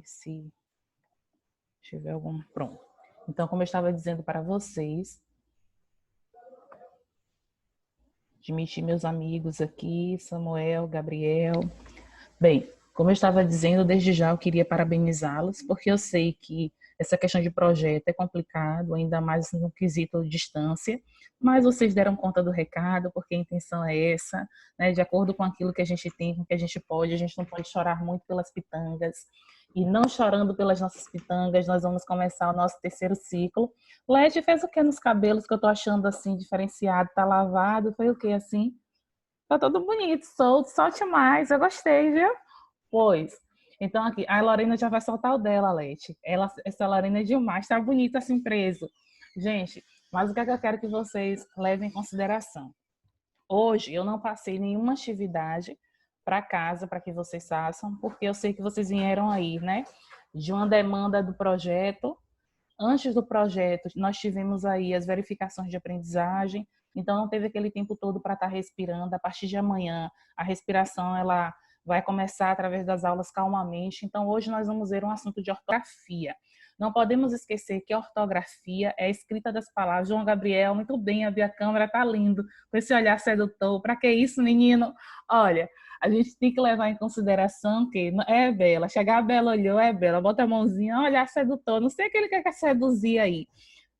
se tiver algum... Pronto. Então, como eu estava dizendo para vocês, admitir meus amigos aqui, Samuel, Gabriel. Bem, como eu estava dizendo, desde já eu queria parabenizá-los, porque eu sei que essa questão de projeto é complicado, ainda mais no quesito distância, mas vocês deram conta do recado, porque a intenção é essa, né? De acordo com aquilo que a gente tem, com o que a gente pode, a gente não pode chorar muito pelas pitangas, e não chorando pelas nossas pitangas, nós vamos começar o nosso terceiro ciclo. Leti fez o que nos cabelos, que eu tô achando assim, diferenciado, tá lavado, foi o que assim? Tá todo bonito, solto, solte mais, eu gostei, viu? Pois. Então aqui, a Lorena já vai soltar o dela, Leti. Essa Lorena é demais, tá bonita assim preso. Gente, mas o que é que eu quero que vocês levem em consideração? Hoje eu não passei nenhuma atividade para casa para que vocês façam, porque eu sei que vocês vieram aí, né? De uma demanda do projeto. Antes do projeto, nós tivemos aí as verificações de aprendizagem, então não teve aquele tempo todo para estar respirando. A partir de amanhã, a respiração ela vai começar através das aulas calmamente. Então hoje nós vamos ver um assunto de ortografia. Não podemos esquecer que a ortografia é a escrita das palavras. João Gabriel, muito bem, a câmera tá lindo, com esse olhar sedutor. Para que isso, menino? Olha, a gente tem que levar em consideração que é Bela, chegar a Bela olhou, é Bela, bota a mãozinha, olhar sedutor, não sei o que ele quer seduzir aí.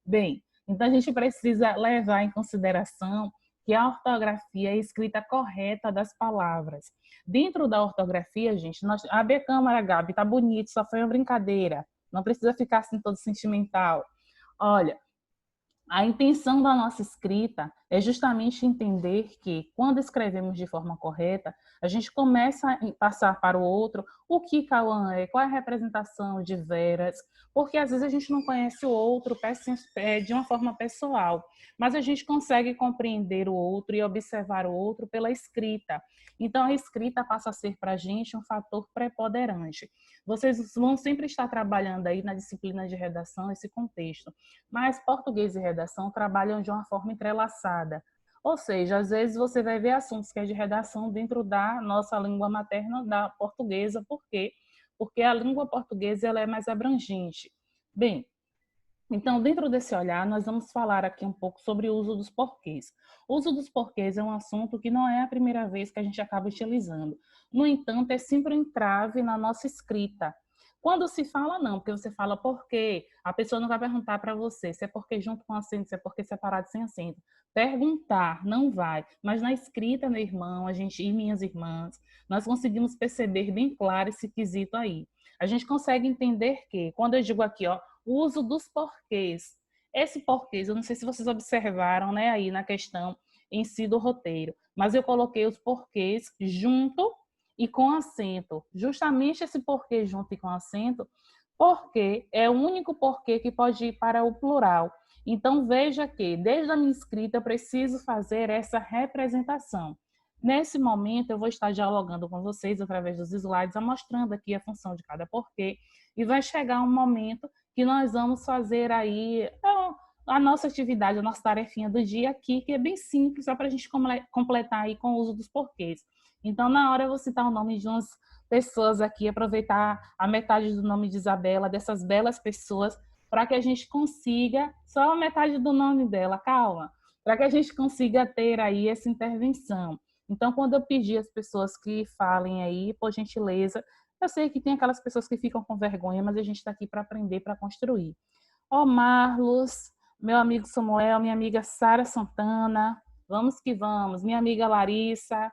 Bem, então a gente precisa levar em consideração que a ortografia é a escrita correta das palavras. Dentro da ortografia, gente, abre a câmera, Gabi, tá bonito, só foi uma brincadeira. Não precisa ficar assim todo sentimental. Olha, a intenção da nossa escrita é justamente entender que, quando escrevemos de forma correta, a gente começa a passar para o outro o que Cauã é, qual é a representação de Veras, porque às vezes a gente não conhece o outro de uma forma pessoal, mas a gente consegue compreender o outro e observar o outro pela escrita. Então, a escrita passa a ser para a gente um fator preponderante. Vocês vão sempre estar trabalhando aí na disciplina de redação esse contexto, mas português e redação trabalham de uma forma entrelaçada. Ou seja, às vezes você vai ver assuntos que é de redação dentro da nossa língua materna, da portuguesa. Por quê? Porque a língua portuguesa ela é mais abrangente. Bem, então, dentro desse olhar, nós vamos falar aqui um pouco sobre o uso dos porquês. O uso dos porquês é um assunto que não é a primeira vez que a gente acaba utilizando. No entanto, é sempre um entrave na nossa escrita. Quando se fala, não, porque você fala porquê, a pessoa não vai perguntar para você se é porque junto com acento, se é porque separado sem acento. Perguntar, não vai. Mas na escrita, meu irmão, a gente e minhas irmãs, nós conseguimos perceber bem claro esse quesito aí. A gente consegue entender que, quando eu digo aqui, ó, o uso dos porquês. Esse porquês, eu não sei se vocês observaram, né, aí na questão em si do roteiro, mas eu coloquei os porquês junto e com acento. Justamente esse porquê junto e com acento, porque é o único porquê que pode ir para o plural. Então, veja que, desde a minha escrita, eu preciso fazer essa representação. Nesse momento, eu vou estar dialogando com vocês através dos slides, mostrando aqui a função de cada porquê, e vai chegar um momento que nós vamos fazer aí a nossa atividade, a nossa tarefinha do dia aqui, que é bem simples, só para a gente completar aí com o uso dos porquês. Então, na hora eu vou citar o nome de umas pessoas aqui, aproveitar a metade do nome de Isabela, dessas belas pessoas, para que a gente consiga, só a metade do nome dela, calma, para que a gente consiga ter aí essa intervenção. Então, quando eu pedir às pessoas que falem aí, por gentileza, eu sei que tem aquelas pessoas que ficam com vergonha, mas a gente está aqui para aprender, para construir. Ó, Marlos, meu amigo Samuel, minha amiga Sara Santana, vamos que vamos, minha amiga Larissa,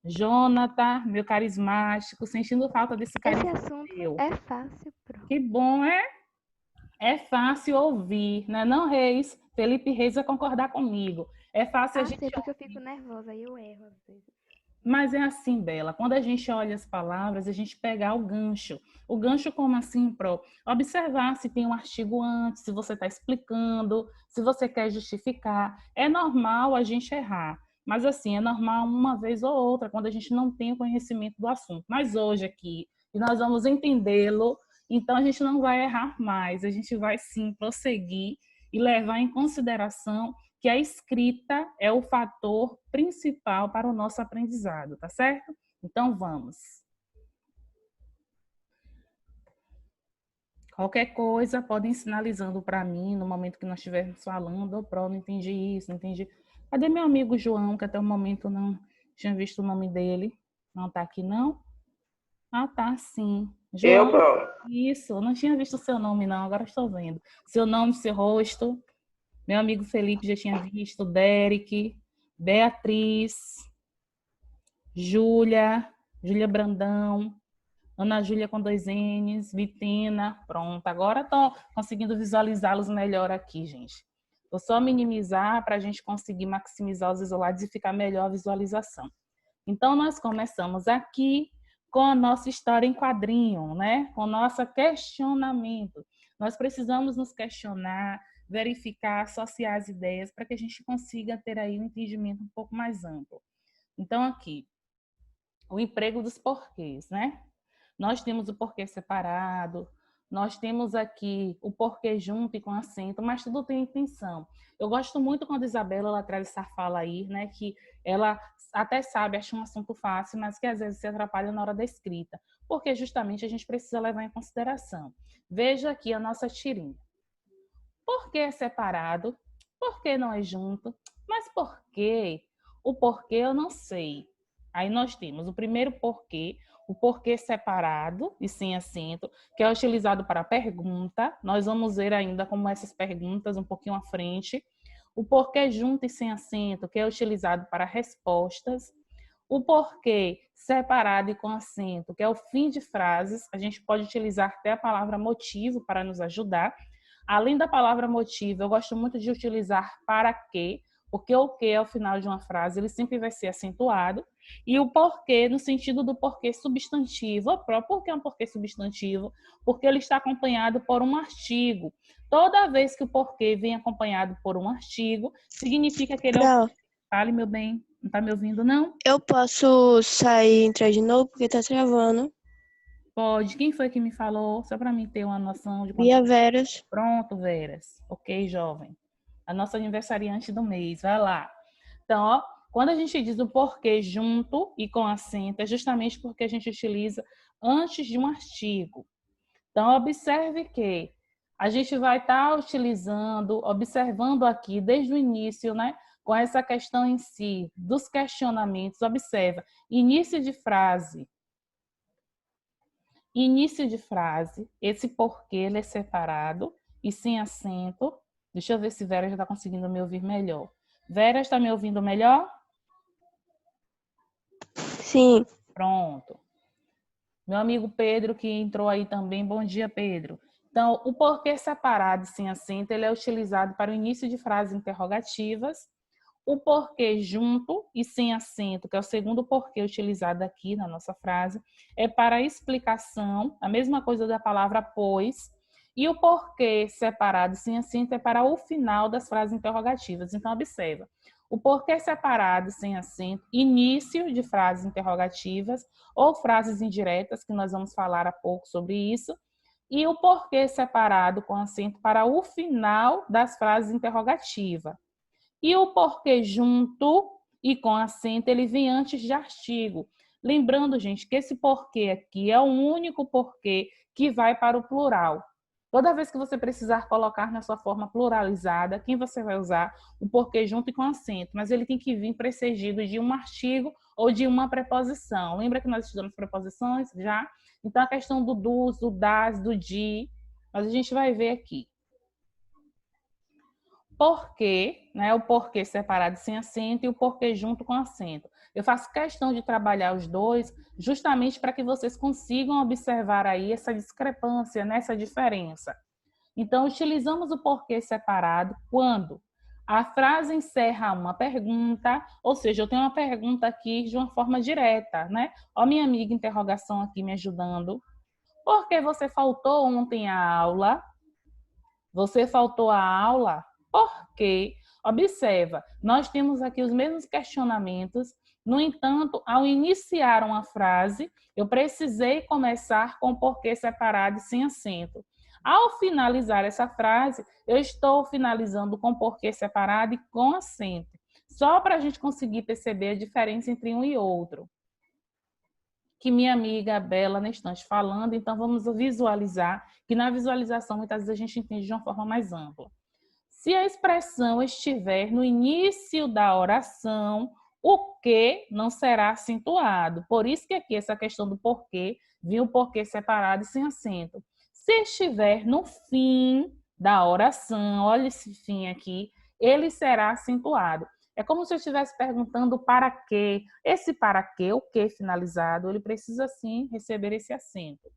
Jonathan, meu carismático, sentindo falta desse Esse carisma assunto meu. é fácil, pronto. Que bom, é? É fácil ouvir, né? Não, Reis? Felipe Reis vai concordar comigo. É fácil a gente Sei porque eu ouvir. fico nervosa e eu erro às vezes. Mas é assim, Bela, quando a gente olha as palavras, a gente pega o gancho. O gancho como assim, Pro? Observar se tem um artigo antes, se você está explicando, se você quer justificar. É normal a gente errar, mas assim, é normal uma vez ou outra, quando a gente não tem o conhecimento do assunto. Mas hoje aqui, e nós vamos entendê-lo, então a gente não vai errar mais, a gente vai sim prosseguir e levar em consideração que a escrita é o fator principal para o nosso aprendizado, tá certo? Então vamos. Qualquer coisa, podem ir sinalizando para mim no momento que nós estivermos falando. Ô, Pro, não entendi isso, não entendi. Cadê meu amigo João, que até o momento não tinha visto o nome dele? Não está aqui, não? Ah, tá, sim. Eu, João, Pro. isso, eu não tinha visto o seu nome, não, agora estou vendo. Seu nome, seu rosto. Meu amigo Felipe já tinha visto, Derek, Beatriz, Júlia, Júlia Brandão, Ana Júlia com 2 N's, Vitina, pronto. Agora estou conseguindo visualizá-los melhor aqui, gente. Vou só minimizar para a gente conseguir maximizar os isolados e ficar melhor a visualização. Então, nós começamos aqui com a nossa história em quadrinho, né? Com o nosso questionamento. Nós precisamos nos questionar, verificar, associar as ideias para que a gente consiga ter aí um entendimento um pouco mais amplo. Então, aqui, o emprego dos porquês, né? Nós temos o porquê separado, nós temos aqui o porquê junto e com acento, mas tudo tem intenção. Eu gosto muito quando a Isabela ela traz essa fala aí, né, que ela até sabe, acha um assunto fácil, mas que às vezes se atrapalha na hora da escrita, porque justamente a gente precisa levar em consideração. Veja aqui a nossa tirinha. Por que é separado? Por que não é junto? Mas por quê? O porquê eu não sei. Aí nós temos o primeiro porquê, o porquê separado e sem acento, que é utilizado para pergunta. Nós vamos ver ainda como essas perguntas um pouquinho à frente. O porquê junto e sem acento, que é utilizado para respostas. O porquê separado e com acento, que é o fim de frases. A gente pode utilizar até a palavra motivo para nos ajudar. Além da palavra motivo, eu gosto muito de utilizar para quê, porque o que ao final de uma frase, ele sempre vai ser acentuado. E o porquê, no sentido do porquê substantivo. Por que é um porquê substantivo? Porque ele está acompanhado por um artigo. Toda vez que o porquê vem acompanhado por um artigo, significa que ele é o... Fale, meu bem. Não está me ouvindo, não? Eu posso sair e entrar de novo porque tá travando. Pode. Quem foi que me falou? Só para mim ter uma noção de quanto... Bia Veras. Pronto, Veras. Ok, jovem. A nossa aniversariante do mês. Vai lá. Então, ó, quando a gente diz o porquê junto e com acento, é justamente porque a gente utiliza antes de um artigo. Então, observe que a gente vai estar utilizando, observando aqui desde o início, né? Com essa questão em si, dos questionamentos. Observa, início de frase. Início de frase, esse porquê ele é separado e sem acento. Deixa eu ver se Vera já está conseguindo me ouvir melhor. Vera, está me ouvindo melhor? Sim. Pronto. Meu amigo Pedro, que entrou aí também. Bom dia, Pedro. Então, o porquê separado e sem acento, ele é utilizado para o início de frases interrogativas. O porquê junto e sem acento, que é o segundo porquê utilizado aqui na nossa frase, é para a explicação, a mesma coisa da palavra pois. E o porquê separado e sem acento é para o final das frases interrogativas. Então, observa. O porquê separado sem acento, início de frases interrogativas ou frases indiretas, que nós vamos falar há pouco sobre isso, e o porquê separado com acento para o final das frases interrogativas. E o porquê junto e com acento, ele vem antes de artigo. Lembrando, gente, que esse porquê aqui é o único porquê que vai para o plural. Toda vez que você precisar colocar na sua forma pluralizada, quem você vai usar? O porquê junto e com acento. Mas ele tem que vir precedido de um artigo ou de uma preposição. Lembra que nós estudamos preposições já? Então, a questão do dos, do das, do de, mas a gente vai ver aqui. Porquê, né? O porquê separado sem acento e o porquê junto com acento. Eu faço questão de trabalhar os dois justamente para que vocês consigam observar aí essa discrepância, né? Essa diferença. Então, utilizamos o porquê separado quando a frase encerra uma pergunta, ou seja, eu tenho uma pergunta aqui de uma forma direta, né? Ó, minha amiga interrogação aqui me ajudando. Por que você faltou ontem à aula? Você faltou à aula? Porque, observa, nós temos aqui os mesmos questionamentos, no entanto, ao iniciar uma frase, eu precisei começar com porquê separado e sem acento. Ao finalizar essa frase, eu estou finalizando com porquê separado e com acento, só para a gente conseguir perceber a diferença entre um e outro. que minha amiga Bela na estante falando, então vamos visualizar, que na visualização muitas vezes a gente entende de uma forma mais ampla. Se a expressão estiver no início da oração, o que não será acentuado. Por isso que aqui essa questão do porquê, viu o porquê separado e sem acento. Se estiver no fim da oração, olha esse fim aqui, ele será acentuado. É como se eu estivesse perguntando para quê. Esse para quê, o que finalizado, ele precisa sim receber esse acento.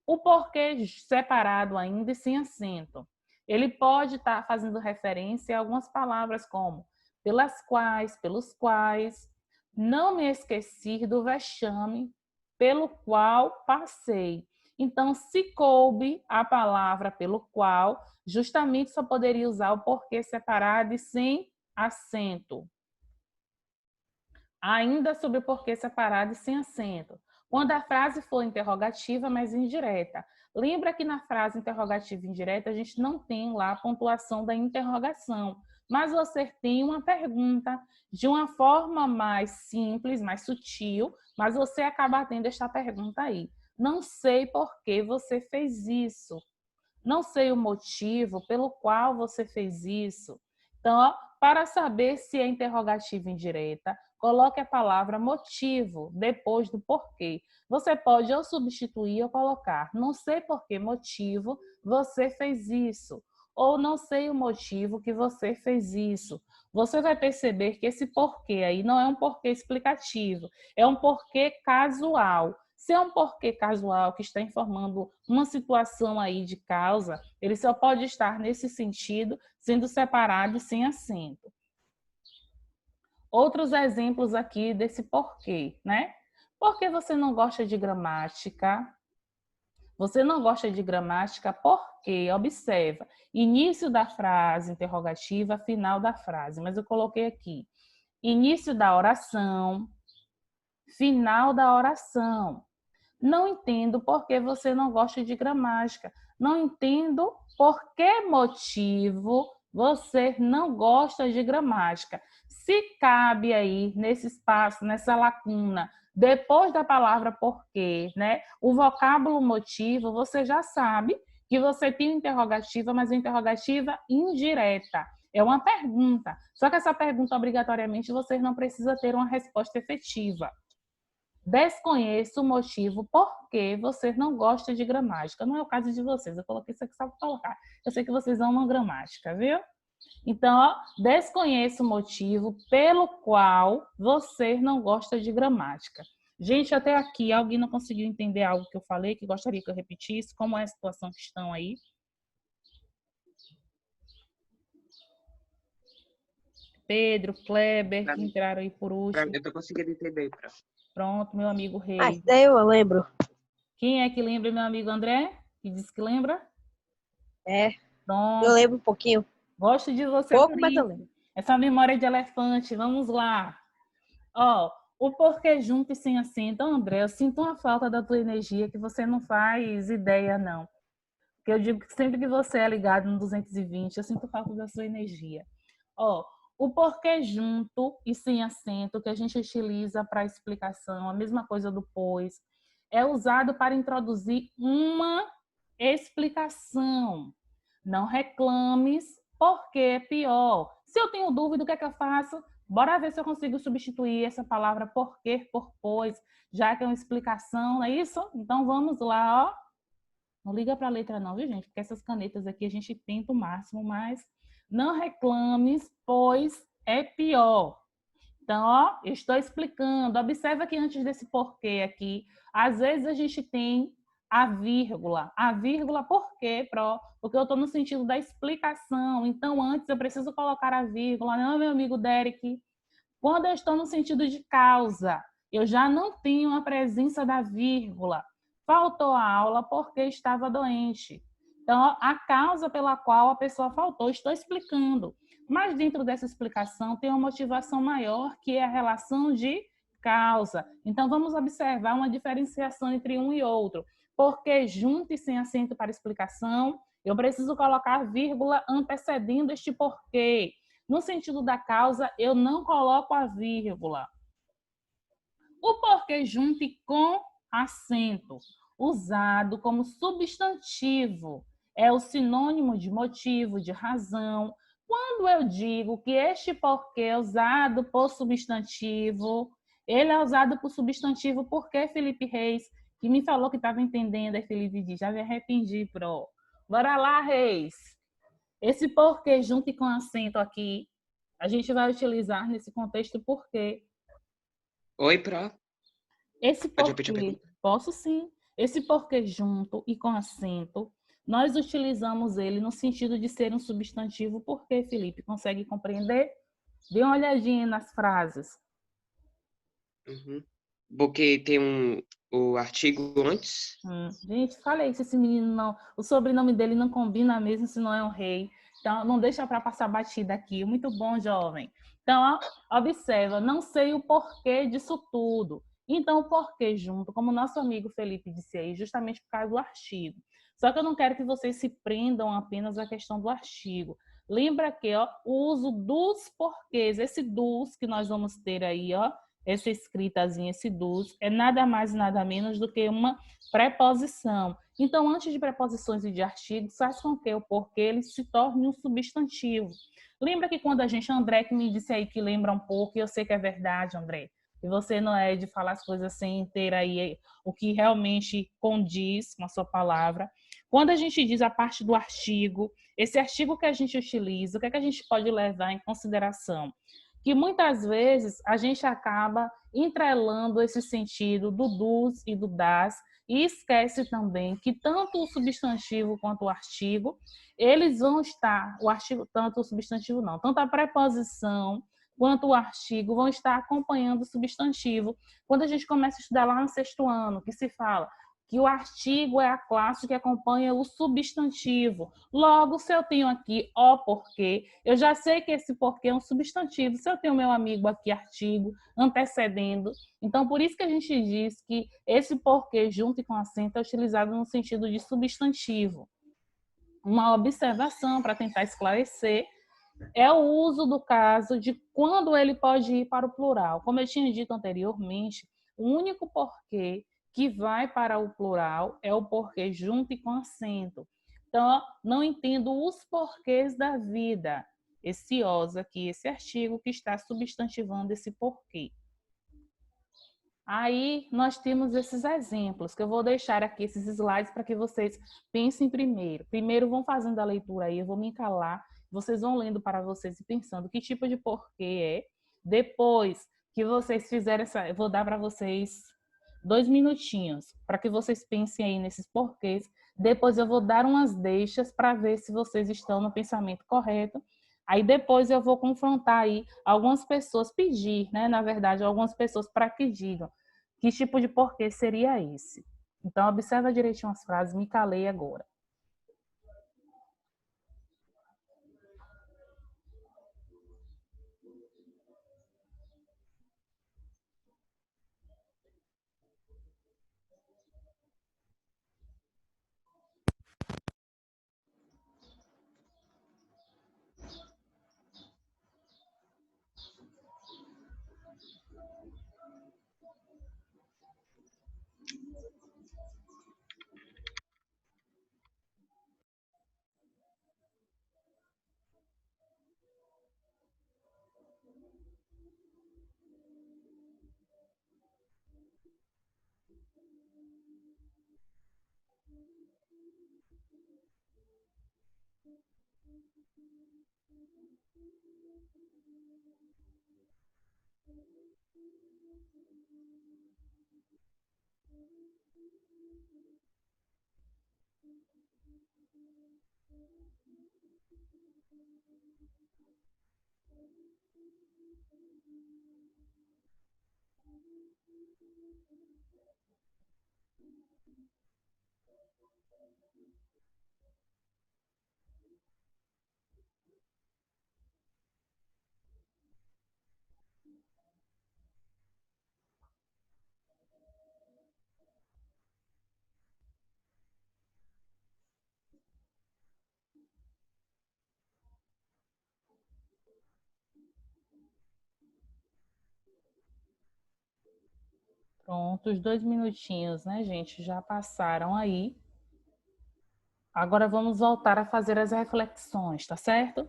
O porquê separado ainda e sem acento. Ele pode estar fazendo referência a algumas palavras como pelas quais, pelos quais, não me esqueci do vexame pelo qual passei. Então, se coube a palavra pelo qual, justamente só poderia usar o porquê separado e sem acento. Ainda sobre o porquê separado e sem acento. Quando a frase for interrogativa, mas indireta. Lembra que na frase interrogativa indireta a gente não tem lá a pontuação da interrogação, mas você tem uma pergunta de uma forma mais simples, mais sutil, mas você acaba tendo esta pergunta aí. Não sei por que você fez isso. Não sei o motivo pelo qual você fez isso. Então, ó, para saber se é interrogativa indireta, coloque a palavra motivo depois do porquê. Você pode ou substituir ou colocar não sei por que motivo você fez isso, ou não sei o motivo que você fez isso. Você vai perceber que esse porquê aí não é um porquê explicativo, é um porquê casual. Se é um porquê casual que está informando uma situação aí de causa, ele só pode estar nesse sentido, sendo separado e sem acento. Outros exemplos aqui desse porquê, né? Por que você não gosta de gramática? Você não gosta de gramática porque, observa, início da frase interrogativa, final da frase, mas eu coloquei aqui, início da oração, final da oração. Não entendo por que você não gosta de gramática. Não entendo por que motivo você não gosta de gramática. Se cabe aí nesse espaço, nessa lacuna, depois da palavra porquê, né? O vocábulo motivo, você já sabe que você tem interrogativa, mas uma interrogativa indireta. É uma pergunta. Só que essa pergunta, obrigatoriamente, você não precisa ter uma resposta efetiva. Desconheço o motivo por que você não gosta de gramática. Não é o caso de vocês, eu coloquei isso aqui só para colocar. Eu sei que vocês amam gramática, viu? Então, ó, desconheço o motivo pelo qual você não gosta de gramática. Gente, até aqui, alguém não conseguiu entender algo que eu falei, que gostaria que eu repetisse? Como é a situação que estão aí? Pedro, Kleber, que entraram aí por último. Eu tô conseguindo entender, prof. Pronto, meu amigo Rei. Ah, isso daí eu lembro. Quem é que lembra, meu amigo André? Que disse que lembra? É, Pronto. eu lembro um pouquinho. Gosto de você Pouco, por mas eu isso. lembro. Essa memória de elefante, vamos lá. Ó, o porquê junto e sem acento. André, eu sinto uma falta da tua energia que você não faz ideia, não. Porque eu digo que sempre que você é ligado no 220, eu sinto falta da sua energia. Ó, o porquê junto e sem acento que a gente utiliza para explicação, a mesma coisa do pois, é usado para introduzir uma explicação. Não reclames, porque é pior. Se eu tenho dúvida, o que é que eu faço? Bora ver se eu consigo substituir essa palavra porquê por pois, já que é uma explicação, não é isso? Então vamos lá, ó. Não liga para a letra não, viu, gente? Porque essas canetas aqui a gente tenta o máximo, mas não reclames, pois é pior. Então, ó, eu estou explicando. Observa que antes desse porquê aqui, às vezes a gente tem a vírgula. A vírgula por quê, Pro? Porque eu estou no sentido da explicação. Então, antes eu preciso colocar a vírgula. Não, meu amigo Derek. Quando eu estou no sentido de causa, eu já não tenho a presença da vírgula. Faltou a aula porque estava doente. Então, a causa pela qual a pessoa faltou, estou explicando. Mas dentro dessa explicação tem uma motivação maior, que é a relação de causa. Então, vamos observar uma diferenciação entre um e outro. Porque junto e sem acento para explicação, eu preciso colocar vírgula antecedendo este porquê. No sentido da causa, eu não coloco a vírgula. O porquê junto com acento, usado como substantivo, é o sinônimo de motivo, de razão. Quando eu digo que este porquê é usado por substantivo, ele é usado por substantivo porque Felipe Reis, que me falou que estava entendendo, aí Felipe diz, já me arrependi, pro. Bora lá, Reis. Esse porquê junto com acento aqui, a gente vai utilizar nesse contexto porque Oi, Pro. esse Pode repetir a porquê, pergunta? posso sim, esse porquê junto e com acento, nós utilizamos ele no sentido de ser um substantivo, porque, Felipe, consegue compreender? Dê uma olhadinha nas frases. Uhum. Porque tem o artigo antes. Gente, falei se esse menino não, o sobrenome dele não combina mesmo se não é um rei. Então, não deixa para passar batida aqui. Muito bom, jovem. Então, ó, observa, não sei o porquê disso tudo. Então, o porquê junto, como o nosso amigo Felipe disse aí, justamente por causa do artigo. Só que eu não quero que vocês se prendam apenas à questão do artigo. Lembra que ó, o uso dos porquês, esse dos que nós vamos ter aí, ó, essa escritazinha, esse dos, é nada mais nada menos do que uma preposição. Então, antes de preposições e de artigos, faz com que o porquê ele se torne um substantivo. Lembra que quando a gente, André, que me disse aí que lembra um pouco, e eu sei que é verdade, André, e você não é de falar as coisas sem ter aí o que realmente condiz com a sua palavra. Quando a gente diz a parte do artigo, esse artigo que a gente utiliza, o que é que a gente pode levar em consideração? Que muitas vezes a gente acaba entrelando esse sentido do dos e do das, e esquece também que tanto o substantivo quanto o artigo, eles vão estar, o artigo, tanto o substantivo não, tanto a preposição quanto o artigo vão estar acompanhando o substantivo. Quando a gente começa a estudar lá no sexto ano, que se fala que o artigo é a classe que acompanha o substantivo. Logo, se eu tenho aqui o porquê, eu já sei que esse porquê é um substantivo. Se eu tenho meu amigo aqui, artigo, antecedendo, então, por isso que a gente diz que esse porquê junto e com acento é utilizado no sentido de substantivo. Uma observação para tentar esclarecer é o uso do caso de quando ele pode ir para o plural. Como eu tinha dito anteriormente, o único porquê que vai para o plural é o porquê junto e com acento. Então, não entendo os porquês da vida. Esse os aqui, esse artigo que está substantivando esse porquê. Aí nós temos esses exemplos, que eu vou deixar aqui esses slides para que vocês pensem primeiro. Primeiro vão fazendo a leitura aí, eu vou me calar, vocês vão lendo para vocês e pensando que tipo de porquê é. Depois que vocês fizerem essa, eu vou dar para vocês 2 minutinhos para que vocês pensem aí nesses porquês. Depois eu vou dar umas deixas para ver se vocês estão no pensamento correto. Aí depois eu vou confrontar aí algumas pessoas, pedir, né, na verdade, algumas pessoas para que digam que tipo de porquê seria esse. Então, observa direitinho as frases, me calei agora. Pronto, os 2 minutinhos, né, gente, já passaram aí. Agora vamos voltar a fazer as reflexões, tá certo?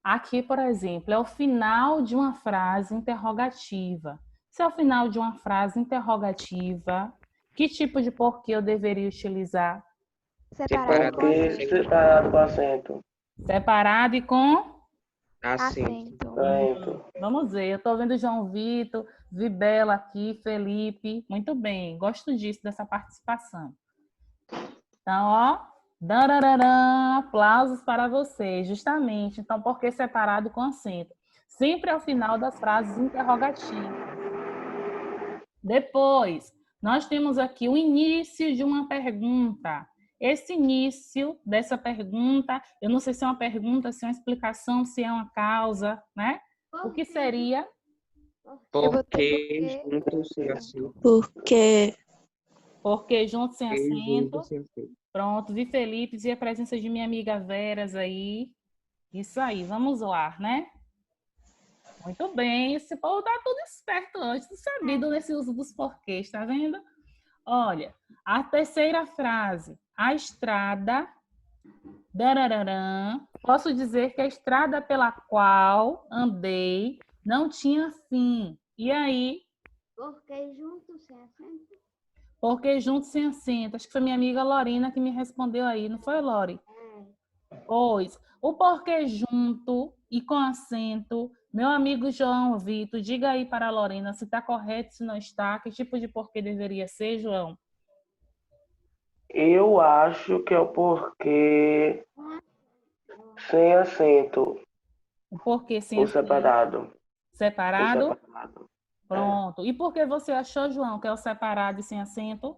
Aqui, por exemplo, é o final de uma frase interrogativa. Se é o final de uma frase interrogativa, que tipo de porquê eu deveria utilizar? Separado com Separado. acento. Separado com acento. Separado e com... Acento. Acento. Vamos ver, eu estou vendo João Vitor, Vibela aqui, Felipe. Muito bem, gosto disso, dessa participação. Então, ó, darararã, aplausos para vocês, justamente. Então, por que separado com acento? Sempre ao final das frases interrogativas. Depois, nós temos aqui o início de uma pergunta. Esse início dessa pergunta, eu não sei se é uma pergunta, se é uma explicação, se é uma causa, né? O que seria? Porque junto sem acento. Porque Porque junto sem Porque junto acento. sem acento. Pronto, vi Felipe e a presença de minha amiga Veras aí. Isso aí, vamos lá, né? Muito bem, esse povo tá tudo esperto antes, sabido nesse uso dos porquês, tá vendo? Olha, a terceira frase, a estrada, darararã, posso dizer que a estrada pela qual andei não tinha fim. E aí? Porque junto sem acento. Porque junto sem acento. Acho que foi minha amiga Lorena que me respondeu aí, não foi, Lori? Pois, o porquê junto e com acento, meu amigo João Vitor, diga aí para a Lorena se está correto, se não está, que tipo de porquê deveria ser, João? Eu acho que é o porquê sem acento. O porquê sem Ou acento? separado. Ou Separado? separado. Pronto. E por que você achou, João, que é o separado e sem acento?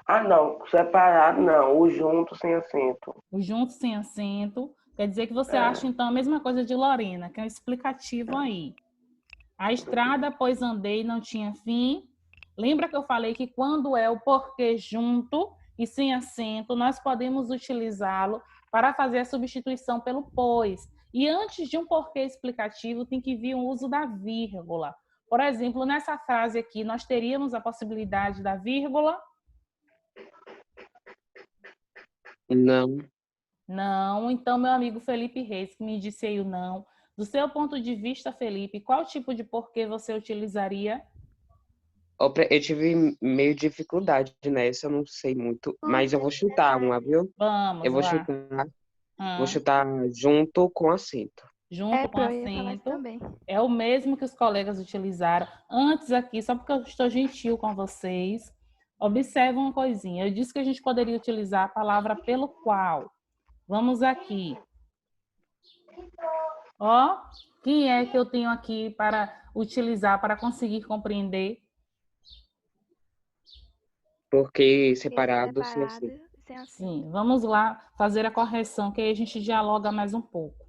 Ah, não. Separado não. O junto sem acento. O junto sem acento. Quer dizer que você acha, então, a mesma coisa de Lorena, que é um explicativo aí. A estrada, pois andei, não tinha fim. Lembra que eu falei que quando é o porquê junto e sem acento, nós podemos utilizá-lo para fazer a substituição pelo pois. E antes de um porquê explicativo, tem que vir o uso da vírgula. Por exemplo, nessa frase aqui, nós teríamos a possibilidade da vírgula? Não. Não. Então, meu amigo Felipe Reis, que me disse aí o não. Do seu ponto de vista, Felipe, qual tipo de porquê você utilizaria? Eu tive meio dificuldade nessa, eu não sei muito, mas eu vou chutar uma, viu? Vamos Eu vou lá. chutar junto com acento. Junto com eu ia falar isso acento. também. É o mesmo que os colegas utilizaram. Antes aqui, só porque eu estou gentil com vocês, observe uma coisinha. Eu disse que a gente poderia utilizar a palavra pelo qual. Vamos aqui. Ó, quem é que eu tenho aqui para utilizar, para conseguir compreender? Porque separado sem Separado acento. sem acento. Sim, vamos lá fazer a correção, que aí a gente dialoga mais um pouco.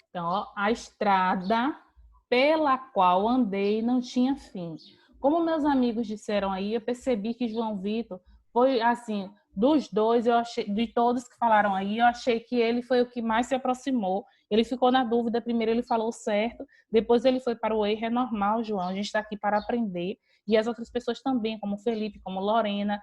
Então, ó, a estrada pela qual andei não tinha fim. Como meus amigos disseram aí, eu percebi que João Vitor foi, assim, dos dois, eu achei, de todos que falaram aí, eu achei que ele foi o que mais se aproximou. Ele ficou na dúvida, primeiro ele falou certo, depois ele foi para o erro. É normal, João, a gente está aqui para aprender. E as outras pessoas também, como Felipe, como Lorena,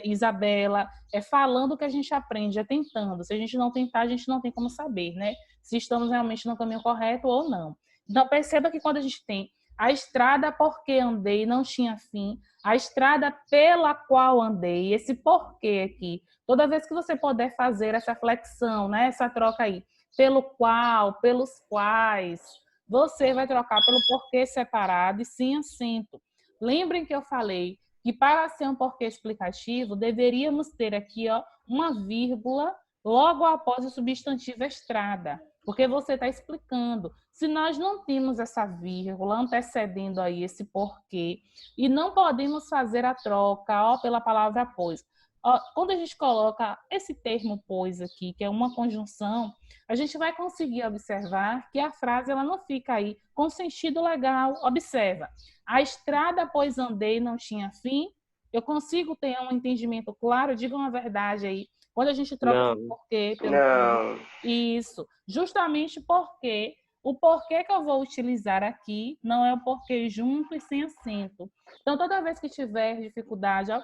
Isabela, falando que a gente aprende, tentando. Se a gente não tentar, a gente não tem como saber, né? Se estamos realmente no caminho correto ou não. Então, perceba que quando a gente tem a estrada porque andei não tinha fim, a estrada pela qual andei, esse porquê aqui, toda vez que você puder fazer essa flexão, né, essa troca aí, pelo qual, pelos quais, você vai trocar pelo porquê separado e sem acento. Lembrem que eu falei que para ser um porquê explicativo, deveríamos ter aqui, ó, uma vírgula logo após o substantivo estrada, porque você está explicando. Se nós não temos essa vírgula antecedendo aí esse porquê, e não podemos fazer a troca, ó, pela palavra pois. Ó, quando a gente coloca esse termo pois aqui, que é uma conjunção, a gente vai conseguir observar que a frase ela não fica aí com sentido legal. Observa, a estrada pois andei não tinha fim. Eu consigo ter um entendimento claro? Diga uma verdade aí. Quando a gente troca Não. o porquê pelo Não. isso, justamente porque o porquê que eu vou utilizar aqui não é o porquê junto e sem acento. Então, toda vez que tiver dificuldade, ó,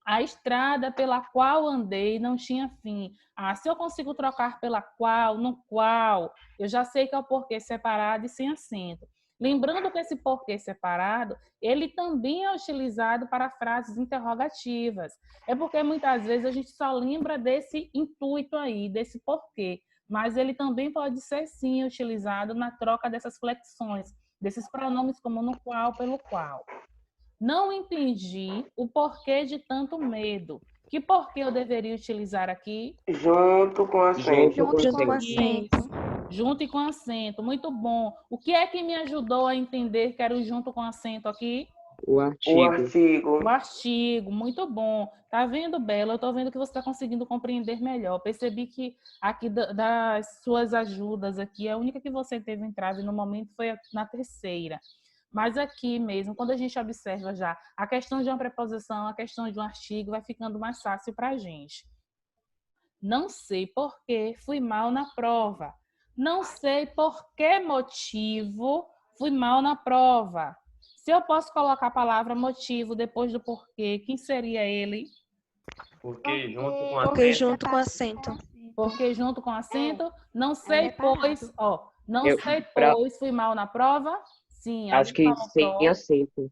a estrada pela qual andei não tinha fim. Ah, se eu consigo trocar pela qual, no qual, eu já sei que é o porquê separado e sem acento. Lembrando que esse porquê separado, ele também é utilizado para frases interrogativas. É porque muitas vezes a gente só lembra desse intuito aí, desse porquê. Mas ele também pode ser, sim, utilizado na troca dessas flexões, desses pronomes como no qual, pelo qual. Não entendi o porquê de tanto medo. Que porquê eu deveria utilizar aqui? Junto com acento. Junto com Isso. acento. Junto e com acento. Muito bom. O que é que me ajudou a entender que era o junto com acento aqui? O O artigo. artigo. O artigo. Muito bom. Tá vendo, Bela? Eu tô vendo que você está conseguindo compreender melhor. Percebi que aqui das suas ajudas aqui, a única que você teve entrave no momento foi na terceira. Mas aqui mesmo, quando a gente observa já a questão de uma preposição, a questão de um artigo, vai ficando mais fácil para a gente. Não sei por que fui mal na prova. Não sei por que motivo fui mal na prova. Se eu posso colocar a palavra motivo depois do porquê, quem seria ele? Porque junto com Porque acento. junto com acento. Porque junto com acento, não sei separado. pois, ó, não Eu- sei pra- pois fui mal na prova. Sim, Acho alguém que falou sem prova. acento.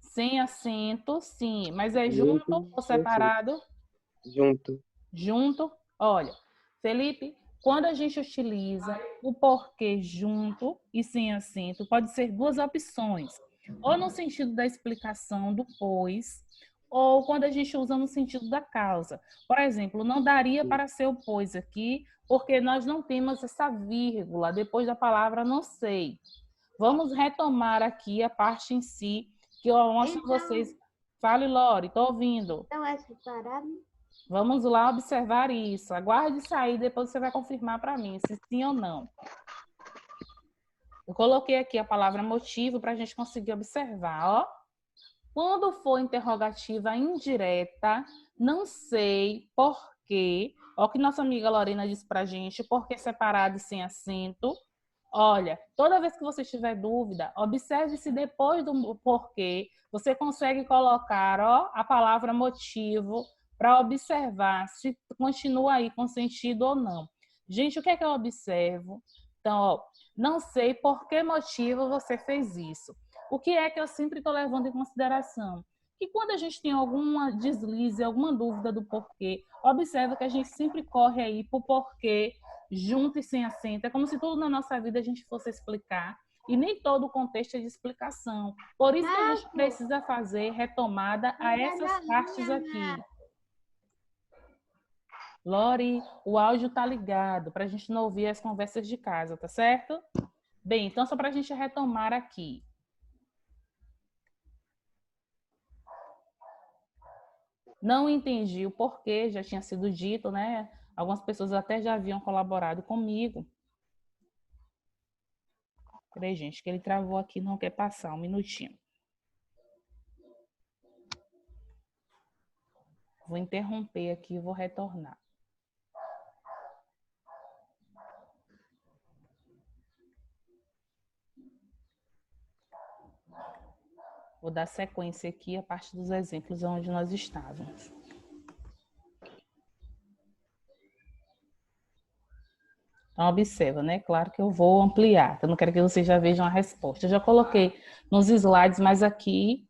Sem acento, sim. Mas é junto ou Sem acento. separado? Junto. Junto. Olha, Felipe, quando a gente utiliza o porquê junto e sem acento, pode ser duas opções. Ou no sentido da explicação do pois, ou quando a gente usa no sentido da causa. Por exemplo, não daria para ser o pois aqui, porque nós não temos essa vírgula depois da palavra não sei. Vamos retomar aqui a parte em si, que eu mostro Então- a vocês. Fale, Lore, estou ouvindo. Então é separado? Vamos lá observar isso. Aguarde sair, depois você vai confirmar para mim se sim ou não. Eu coloquei aqui a palavra motivo para a gente conseguir observar, ó. Quando for interrogativa indireta, não sei por quê. Ó, o que nossa amiga Lorena disse para a gente, por que separado e sem acento. Olha, toda vez que você tiver dúvida, observe se depois do porquê você consegue colocar, ó, a palavra motivo para observar se continua aí com sentido ou não. Gente, o que é que eu observo? Então, ó, não sei por que motivo você fez isso. O que é que eu sempre estou levando em consideração? Que quando a gente tem alguma deslize, alguma dúvida do porquê, observa que a gente sempre corre aí para o porquê junto e sem acento. É como se tudo na nossa vida a gente fosse explicar. E nem todo o contexto é de explicação. Por isso que a gente precisa fazer retomada a essas partes aqui. Lori, o áudio tá ligado para a gente não ouvir as conversas de casa, tá certo? Bem, então só para a gente retomar aqui. Não entendi o porquê, já tinha sido dito, né? Algumas pessoas até já haviam colaborado comigo. Peraí, gente, que ele travou aqui, não quer passar, um minutinho. Vou interromper aqui e vou retornar. Vou dar sequência aqui a parte dos exemplos onde nós estávamos. Então, observa, né? Claro que eu vou ampliar, eu não quero que vocês já vejam a resposta. Eu já coloquei nos slides, mas aqui...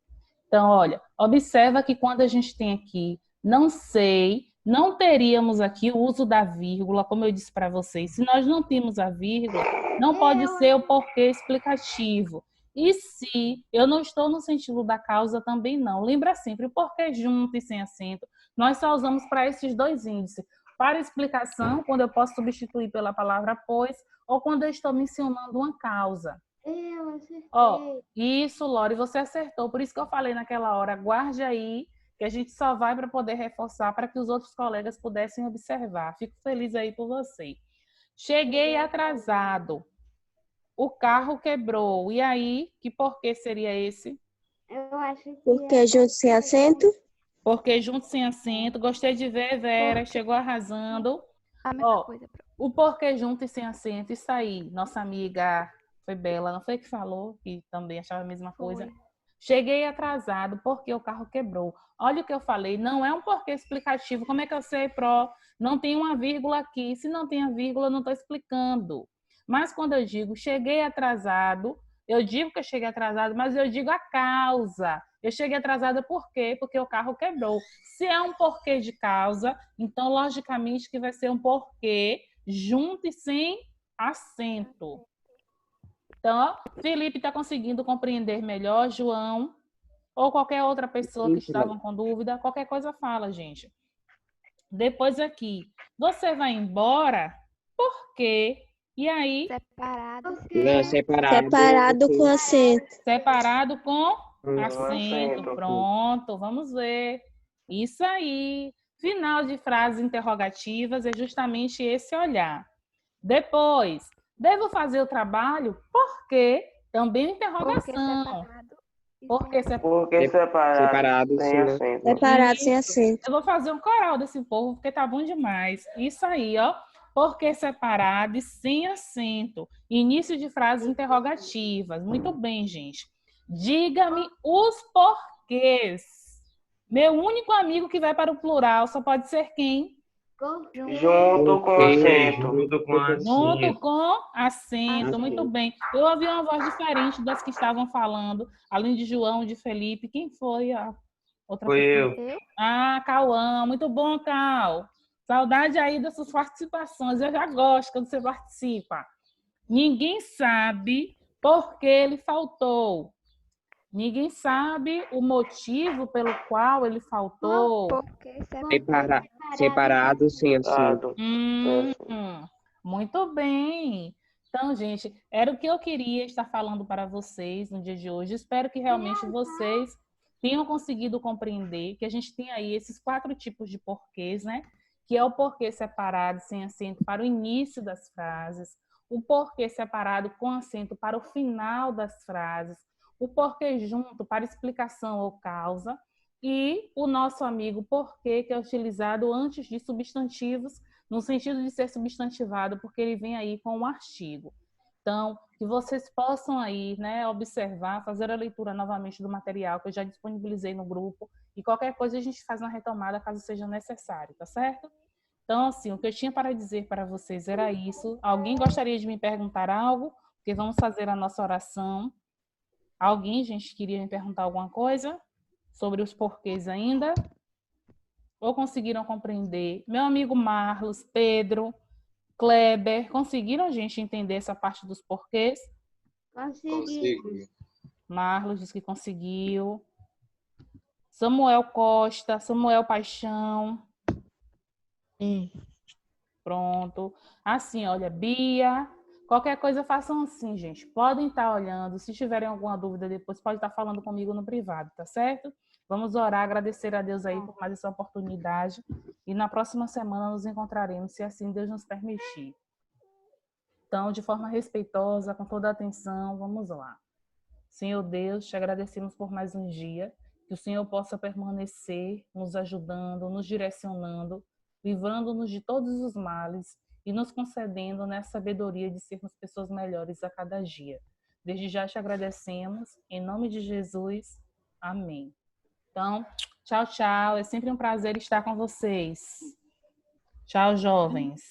Então, olha, observa que quando a gente tem aqui não sei, não teríamos aqui o uso da vírgula, como eu disse para vocês. Se nós não temos a vírgula, não pode ser o porquê explicativo. E se eu não estou no sentido da causa, também não. Lembra sempre, o porquê junto e sem acento, nós só usamos para esses dois índices. Para explicação, quando eu posso substituir pela palavra pois, ou quando eu estou mencionando uma causa. Eu acertei. Ó, isso, Lore, você acertou. Por isso que eu falei naquela hora, guarde aí, que a gente só vai para poder reforçar, para que os outros colegas pudessem observar. Fico feliz aí por você. Cheguei atrasado. O carro quebrou. E aí, que porquê seria esse? Eu acho que Porque junto sem acento. Porque junto sem acento. Gostei de ver, Vera. Chegou arrasando. A mesma Ó, coisa, prof. o porquê junto e sem acento. Isso aí. Nossa amiga foi Bela. Não foi que falou? Que também achava a mesma coisa. Foi. Cheguei atrasado porque o carro quebrou. Olha o que eu falei. Não é um porquê explicativo. Como é que eu sei, Pro? Não tem uma vírgula aqui. Se não tem a vírgula, eu não estou explicando. Mas quando eu digo cheguei atrasado, eu digo que eu cheguei atrasado, mas eu digo a causa. Eu cheguei atrasada por quê? Porque o carro quebrou. Se é um porquê de causa, então logicamente que vai ser um porquê junto e sem acento. Então, Felipe está conseguindo compreender melhor, João, ou qualquer outra pessoa que estavam com dúvida, qualquer coisa fala, gente. Depois aqui, você vai embora? Por quê? E aí, Separado. Não, Separado com acento. separado com acento. acento. Pronto, vamos ver. Isso aí. Final de frases interrogativas é justamente esse olhar. Depois, devo fazer o trabalho? Por quê? Também Porque interrogação. separado. Porque Porque separado, sem acento. Separado sem acento. Eu vou fazer um coral desse povo, porque tá bom demais. Isso aí, ó. Porque separado e sem acento. Início de frases interrogativas. Muito bem, gente. Diga-me os porquês. Meu único amigo que vai para o plural só pode ser quem? Junto com acento. Junto com acento. Muito bem. Eu ouvi uma voz diferente das que estavam falando, além de João, de Felipe. Quem foi a outra pessoa? Eu? Ah, Cauã. Muito bom, Cal. Saudade aí das suas participações. Eu já gosto quando você participa. Ninguém sabe por que ele faltou. Ninguém sabe o motivo pelo qual ele faltou. Porque separado. Separado, sem acento. Muito bem. Então, gente, era o que eu queria estar falando para vocês no dia de hoje. Espero que realmente vocês tenham conseguido compreender que a gente tem aí esses 4 tipos de porquês, né? Que é o porquê separado sem acento para o início das frases, o porquê separado com acento para o final das frases, o porquê junto para explicação ou causa, e o nosso amigo porquê, que é utilizado antes de substantivos, no sentido de ser substantivado, porque ele vem aí com um artigo. Então, que vocês possam aí, né, observar, fazer a leitura novamente do material que eu já disponibilizei no grupo, e qualquer coisa a gente faz uma retomada caso seja necessário, tá certo? Então, assim, o que eu tinha para dizer para vocês era isso. Alguém gostaria de me perguntar algo? Porque vamos fazer a nossa oração. Alguém, gente, queria me perguntar alguma coisa sobre os porquês ainda? Ou conseguiram compreender? Meu amigo Marlos, Pedro, Kleber, conseguiram, gente, entender essa parte dos porquês? Consegui. Marlos disse que conseguiu. Samuel Costa, Samuel Paixão. Pronto. Assim, olha, Bia, qualquer coisa façam assim, gente. Podem estar olhando. Se tiverem alguma dúvida depois, pode estar falando comigo no privado, tá certo? Vamos orar, agradecer a Deus aí por mais essa oportunidade. E na próxima semana nos encontraremos, se assim Deus nos permitir. Então, de forma respeitosa, com toda a atenção, vamos lá. Senhor Deus, te agradecemos por mais um dia. Que o Senhor possa permanecer nos ajudando, nos direcionando, livrando-nos de todos os males e nos concedendo nessa sabedoria de sermos pessoas melhores a cada dia. Desde já te agradecemos. Em nome de Jesus. Amém. Então, tchau, tchau. É sempre um prazer estar com vocês. Tchau, jovens.